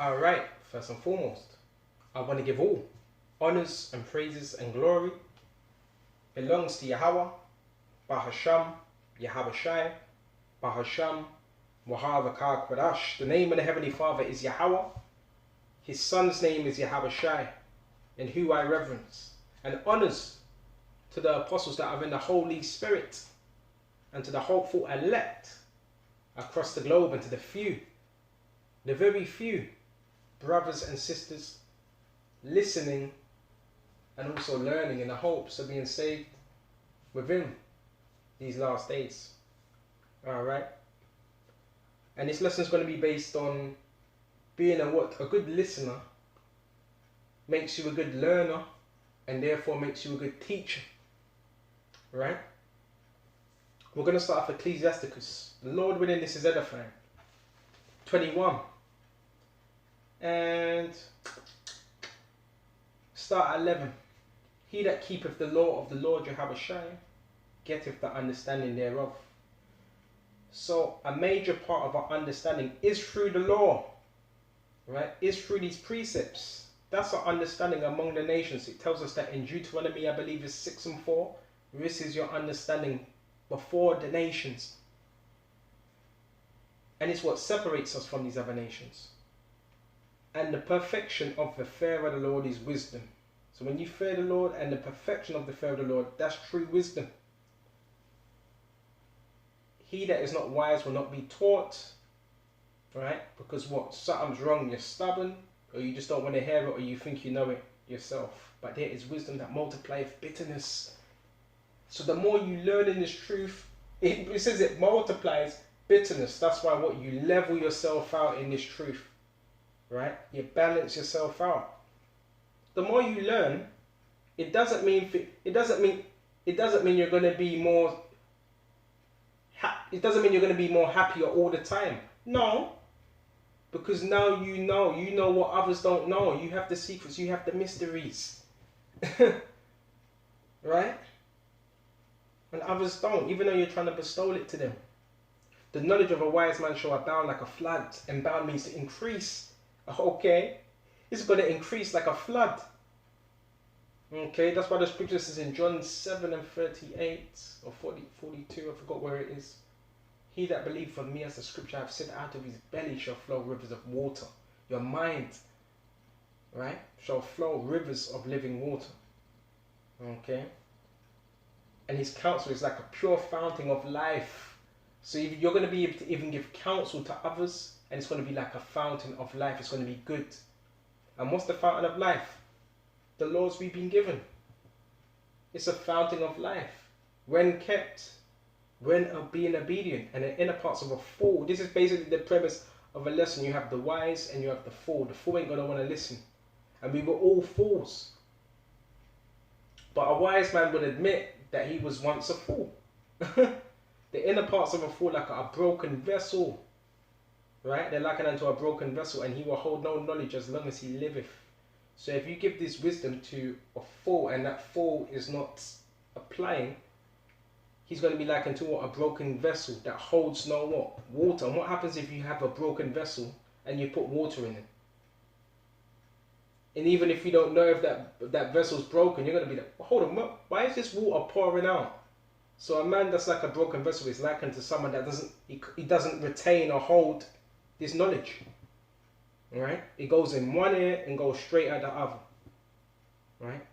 Alright, first and foremost, I want to give all honors and praises and glory belongs to Yahweh, Bahasham, Yahweh Shai, Bahasham, Wahavakar Kwadash. The name of the Heavenly Father is Yahweh. His Son's name is Yahweh Shai, in who I reverence. And honors to the apostles that are in the Holy Spirit, and to the hopeful elect across the globe, and to the few, the very few brothers and sisters listening and also learning in the hopes of being saved within these last days. Alright? And this lesson is going to be based on being a good listener makes you a good learner, and therefore makes you a good teacher. Right? We're going to start off Ecclesiasticus. The Lord willing, this is edifying. 21. And start at 11. He that keepeth the law of the Lord Jehovah Shai getteth the understanding thereof. So a major part of our understanding is through the law, right? Is through these precepts. That's our understanding among the nations. It tells us that in Deuteronomy, I believe is 6:4. This is your understanding before the nations. And it's what separates us from these other nations. And the perfection of the fear of the Lord is wisdom. So when you fear the Lord, and the perfection of the fear of the Lord, that's true wisdom. He that is not wise will not be taught, right? Because what? Something's wrong, you're stubborn, or you just don't want to hear it, or you think you know it yourself. But there is wisdom that multiplieth bitterness. So the more you learn in this truth, it says it multiplies bitterness. That's why what you level yourself out in this truth, right? You balance yourself out. The more you learn, it doesn't mean you're going to be more. It doesn't mean you're going to be more happier all the time. No, because now you know what others don't know. You have the secrets, you have the mysteries, right? And others don't, even though you're trying to bestow it to them. The knowledge of a wise man shall abound like a flood. And bound means to increase. Okay, it's going to increase like a flood. Okay, that's why the scripture says in John 7:38 or 42, I forgot where it is. He that believeth on me, as the scripture have said, out of his belly shall flow rivers of water. Your mind, right, shall flow rivers of living water. Okay. And his counsel is like a pure fountain of life. So you're going to be able to even give counsel to others, and it's going to be like a fountain of life. It's going to be good. And what's the fountain of life? The laws we've been given. It's a fountain of life. When kept, when being obedient, and the inner parts of a fool. This is basically the premise of a lesson. You have the wise and you have the fool. The fool ain't going to want to listen. And we were all fools. But a wise man would admit that he was once a fool. The inner parts of a fool like a broken vessel. Right? They're likened unto a broken vessel, and he will hold no knowledge as long as he liveth. So if you give this wisdom to a fool, and that fool is not applying, he's going to be likened to what? A broken vessel that holds no what? Water. And what happens if you have a broken vessel and you put water in it? And even if you don't know if that vessel's broken, you're going to be like, hold on, why is this water pouring out? So a man that's like a broken vessel is likened to someone that he doesn't retain or hold this knowledge. Right? It goes in one ear and goes straight out the other. Right?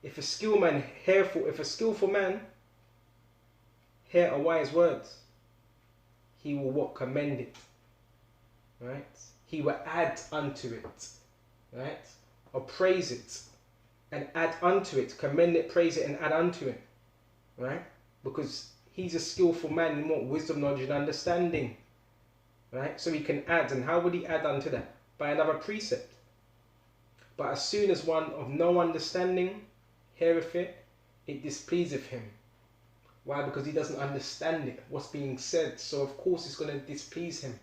If a skillful man hear a wise word, he will what? Commend it. Right? He will add unto it. Right? Or praise it and add unto it. Commend it, praise it, and add unto it. Right? Because he's a skillful man in what? Wisdom, knowledge, and understanding. Right? So he can add. And how would he add unto that? By another precept. But as soon as one of no understanding heareth it, it displeaseth him. Why? Because he doesn't understand it, what's being said. So of course it's going to displease him.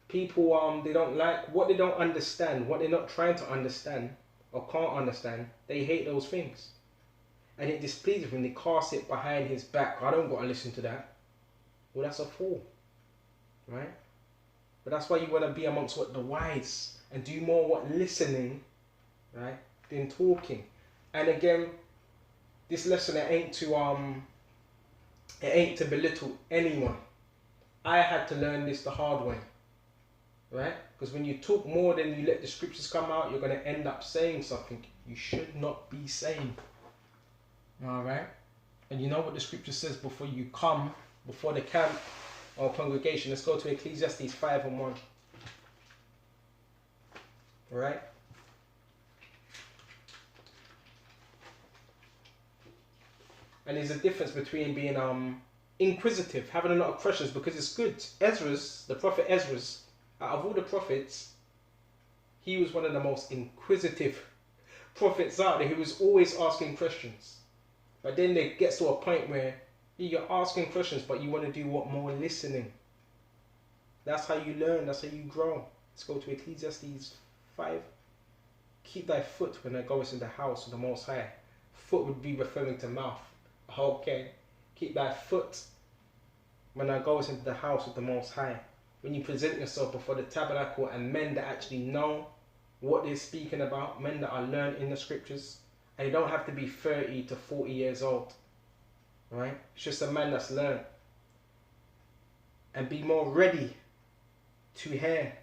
People, they don't like what they don't understand, what they're not trying to understand or can't understand. They hate those things. And it displeases him. They cast it behind his back. I don't got to listen to that. Well, that's a fool. Right? But that's why you want to be amongst what the wise and do more what listening, right, than talking. And again, this lesson it ain't to belittle anyone. I had to learn this the hard way, right? Because when you talk more than you let the scriptures come out, you're going to end up saying something you should not be saying. All right? And you know what the scripture says before you come, before the camp or congregation. Let's go to Ecclesiastes 5:1. All right? And there's a difference between being inquisitive, having a lot of questions, because it's good. Ezra's, the prophet Ezra's, out of all the prophets, he was one of the most inquisitive prophets out there. He was always asking questions. But then it gets to a point where you're asking questions, but you want to do what? More listening. That's how you learn. That's how you grow. Let's go to Ecclesiastes 5. Keep thy foot when thou goest in the house of the Most High. Foot would be referring to mouth. Okay. Keep thy foot when thou goest into the house of the Most High. When you present yourself before the tabernacle and men that actually know what they're speaking about, men that are learned in the scriptures, and you don't have to be 30 to 40 years old, right? It's just a man that's learned. And be more ready to hear.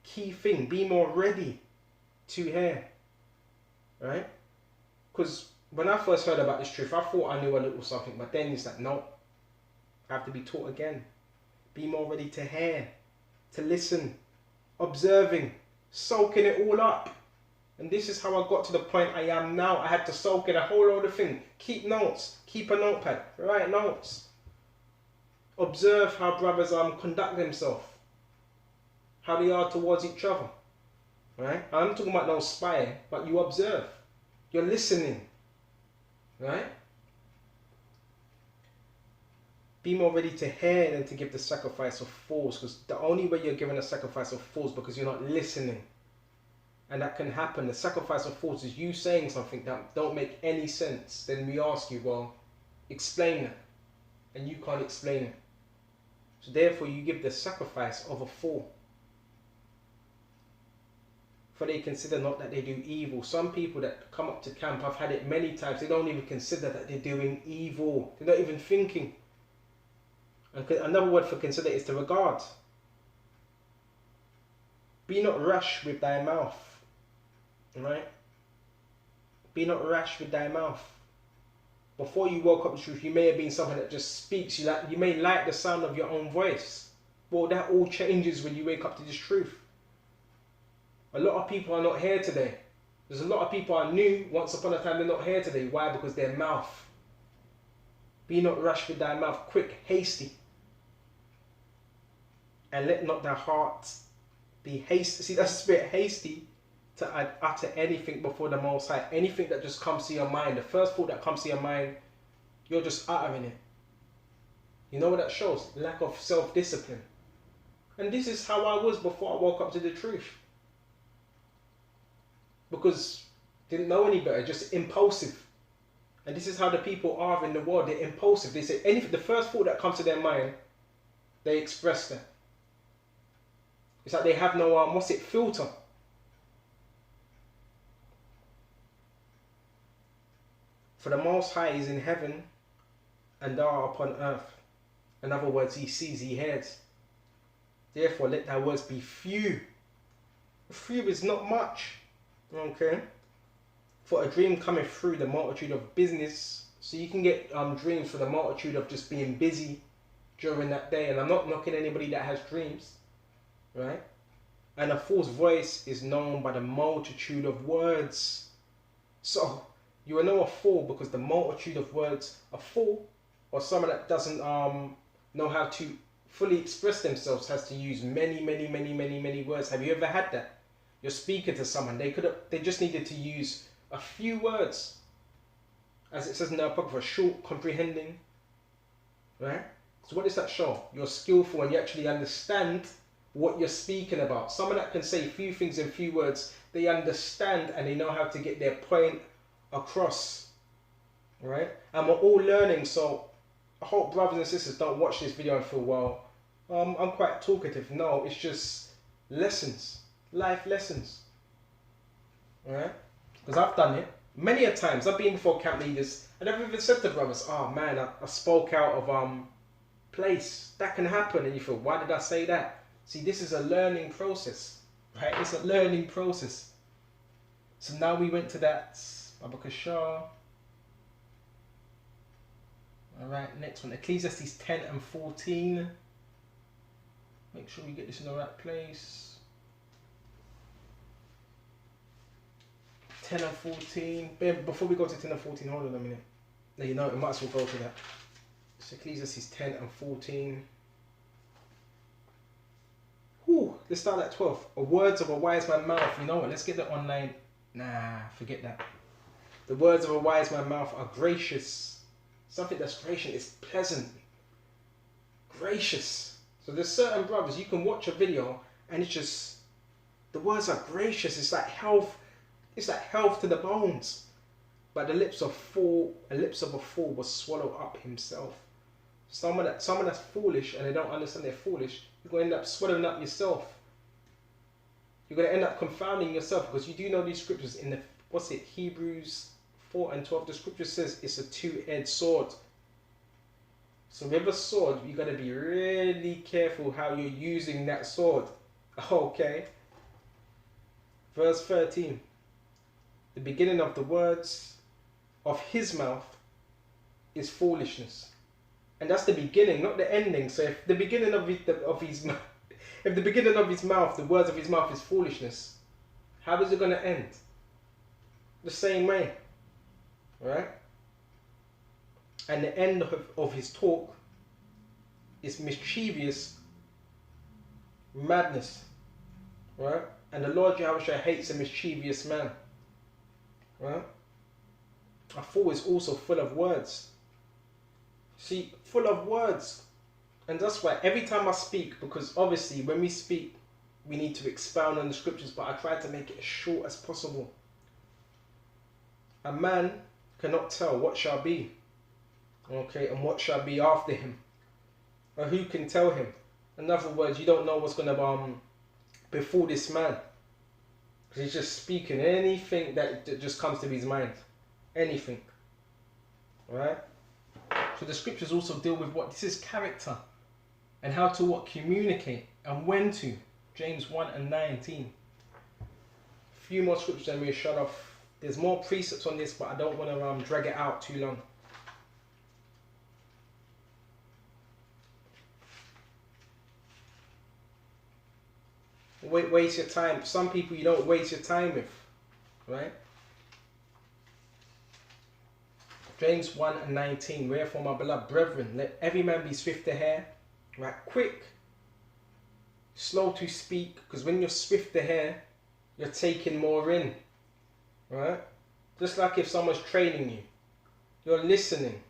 Key thing, be more ready to hear, right? Because when I first heard about this truth, I thought I knew a little something, but then it's like, no, I have to be taught again. Be more ready to hear, to listen, observing, soaking it all up. And this is how I got to the point I am now. I had to soak in a whole load of things. Keep notes, keep a notepad, write notes. Observe how brothers conduct themselves, how they are towards each other, right? I'm not talking about no spying, but you observe, you're listening, right? Be more ready to hear than to give the sacrifice of fools, because the only way you're giving a sacrifice of fools because you're not listening. And that can happen. The sacrifice of fools is you saying something that don't make any sense. Then we ask you, well, explain it. And you can't explain it. So therefore you give the sacrifice of a fool. For they consider not that they do evil. Some people that come up to camp, I've had it many times, they don't even consider that they're doing evil. They're not even thinking. And another word for consider is to regard. Be not rash with thy mouth. Right? Be not rash with thy mouth. Before you woke up the truth, you may have been someone that just speaks. You may like the sound of your own voice. Well, that all changes when you wake up to this truth. A lot of people are not here today. There's a lot of people I knew once upon a time, they're not here today. Why? Because their mouth. Be not rash with thy mouth, quick, hasty. And let not thy heart be hasty. See, that's the spirit, hasty, to utter anything before the Most High. Anything that just comes to your mind. The first thought that comes to your mind, you're just uttering it. You know what that shows? Lack of self-discipline. And this is how I was before I woke up to the truth. Because didn't know any better, just impulsive. And this is how the people are in the world. They're impulsive. They say anything, the first thought that comes to their mind, they express that. It's like they have no, filter. For the Most High is in heaven and thou art upon earth. In other words, he sees, he hears. Therefore, let thy words be few. Few is not much. Okay? For a dream cometh through the multitude of business. So you can get dreams for the multitude of just being busy during that day. And I'm not knocking anybody that has dreams. Right? And a fool's voice is known by the multitude of words. So you will know a fool because the multitude of words. A fool or someone that doesn't know how to fully express themselves has to use many words. Have you ever had that? You're speaking to someone, they just needed to use a few words. As it says in the Apocrypha, short, comprehending. Right? So what does that show? You're skillful and you actually understand what you're speaking about. Someone that can say few things in few words, they understand and they know how to get their point across. Right? And we're all learning, so I hope brothers and sisters don't watch this video and feel, well, I'm quite talkative. No, it's just lessons, life lessons. Alright? Because I've done it many a times. I've been before camp leaders, and I've even said to brothers, oh man, I spoke out of place. That can happen. And you feel, why did I say that? See, this is a learning process. Right? It's a learning process. So now we went to that Babakashah. Alright, next one. Ecclesiastes 10 and 14. Make sure we get this in the right place. 10 and 14. Before we go to 10 and 14, hold on a minute. Now you know it, might as well go to that. So Ecclesiastes 10 and 14. Whew, let's start at 12. The words of a wise man's mouth. You know what? Let's get that online. Nah, forget that. The words of a wise man's mouth are gracious. Something that's gracious is pleasant. Gracious. So there's certain brothers, you can watch a video and it's just, the words are gracious. It's like health. It's like health to the bones. But the lips of a fool will swallow up himself. Someone that's foolish and they don't understand they're foolish, you're going to end up swallowing up yourself. You're going to end up confounding yourself, because you do know these scriptures in the, Hebrews 4 and 12, the scripture says it's a two-edged sword. So with a sword, you got to be really careful how you're using that sword. Okay. Verse 13. The beginning of the words of his mouth is foolishness. And that's the beginning, not the ending. So if the beginning of his mouth, if the beginning of his mouth, the words of his mouth is foolishness, how is it going to end? The same way. Right? And the end of his talk is mischievous madness. Right? And the Lord Yahushua hates a mischievous man. Right? A fool is also full of words. See, full of words. And that's why every time I speak, because obviously when we speak, we need to expound on the scriptures, but I try to make it as short as possible. A man cannot tell what shall be. Okay, and what shall be after him. Or who can tell him? In other words, you don't know what's going to befall this man. Because he's just speaking anything that just comes to his mind. Anything. Right? So the scriptures also deal with what this is character. And how to communicate. And when to. James 1 and 19. A few more scriptures and we'll shut off. There's more precepts on this, but I don't want to drag it out too long. Waste your time. Some people you don't waste your time with. Right? James 1 and 19. Wherefore, my beloved brethren, let every man be swift to hear. Right? Quick. Slow to speak. Because when you're swift to hear, you're taking more in. Right? Just like if someone's training you. You're listening.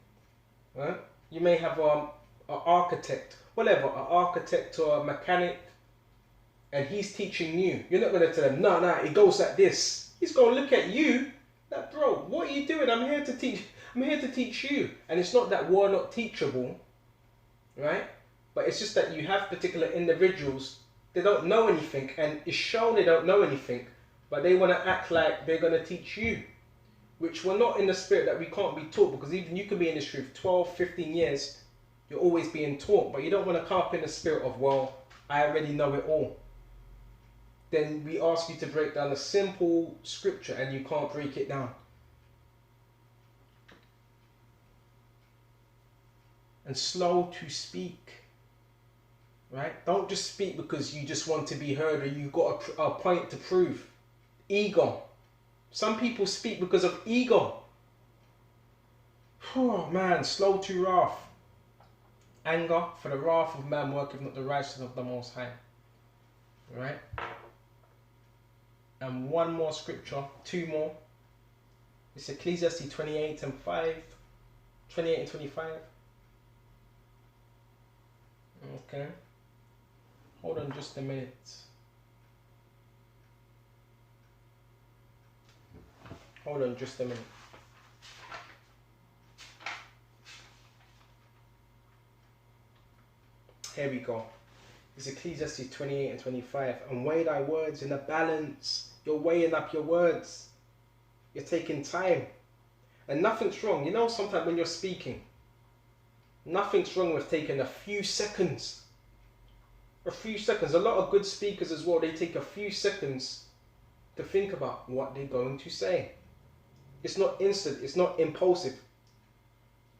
Right? You may have an architect. Whatever. An architect or a mechanic. And he's teaching you. You're not going to tell him, no, it goes like this. He's going to look at you. Like, bro, what are you doing? I'm here to teach. I'm here to teach you. And it's not that we're not teachable. Right? But it's just that you have particular individuals. They don't know anything. And it's shown they don't know anything. But they want to act like they're going to teach you. Which we're not in the spirit that we can't be taught. Because even you can be in this truth 12, 15 years. You're always being taught. But you don't want to come up in the spirit of, well, I already know it all. Then we ask you to break down a simple scripture and you can't break it down. And slow to speak. Right? Don't just speak because you just want to be heard or you've got a point to prove. Ego. Some people speak because of ego. Oh man, slow to wrath. Anger, for the wrath of man worketh not the righteousness of the Most High. Right? And one more scripture, two more. It's Ecclesiastes 28 and 5. 28 and 25. Okay. Hold on just a minute. Hold on just a minute. Here we go. It's Ecclesiastes 28 and 25. And weigh thy words in a balance. You're weighing up your words. You're taking time. And nothing's wrong. You know, sometimes when you're speaking, nothing's wrong with taking a few seconds. A few seconds. A lot of good speakers as well, they take a few seconds to think about what they're going to say. It's not instant. It's not impulsive.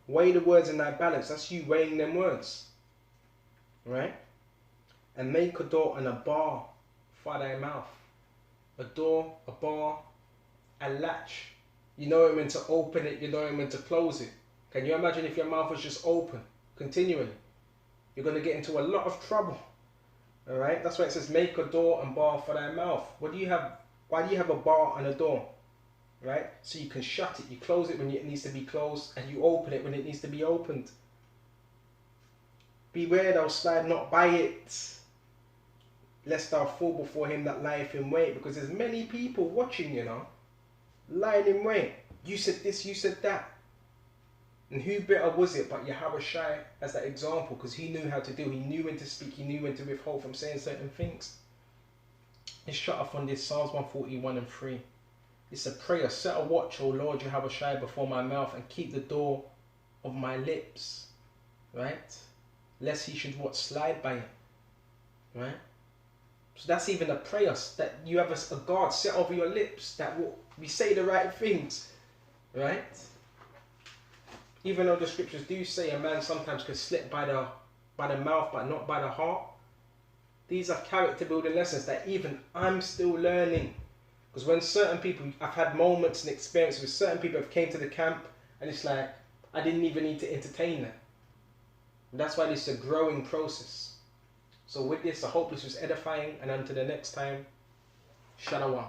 Weigh the words in thy balance. That's you weighing them words. Right? And make a door and a bar for thy mouth. A door, a bar, a latch. You know when to open it, you know when to close it. Can you imagine if your mouth was just open continually? You're going to get into a lot of trouble. Alright? That's why it says make a door and bar for thy mouth. What do you have? Why do you have a bar and a door? Right? So you can shut it, you close it when it needs to be closed, and you open it when it needs to be opened. Beware thou slide not by it, lest thou fall before him that lieth in wait, because there's many people watching, you know, lying in wait. You said this, you said that. And who better was it but Yahushua as that example, because he knew how to do, he knew when to speak, he knew when to withhold from saying certain things. Let's shut off on this Psalms 141 and 3. It's a prayer. Set a watch, O Lord Yahushua, before my mouth, and keep the door of my lips. Right? Lest he should what? Slide by it. Right? So that's even a prayer, that you have a guard set over your lips, that will we say the right things. Right? Even though the scriptures do say a man sometimes could slip by the mouth but not by the heart. These are character building lessons that even I'm still learning. Because when certain people, I've had moments and experiences with certain people who have came to the camp, and it's like, I didn't even need to entertain them. And that's why this is a growing process. So with this, I hope this was edifying, and until the next time, Shalom.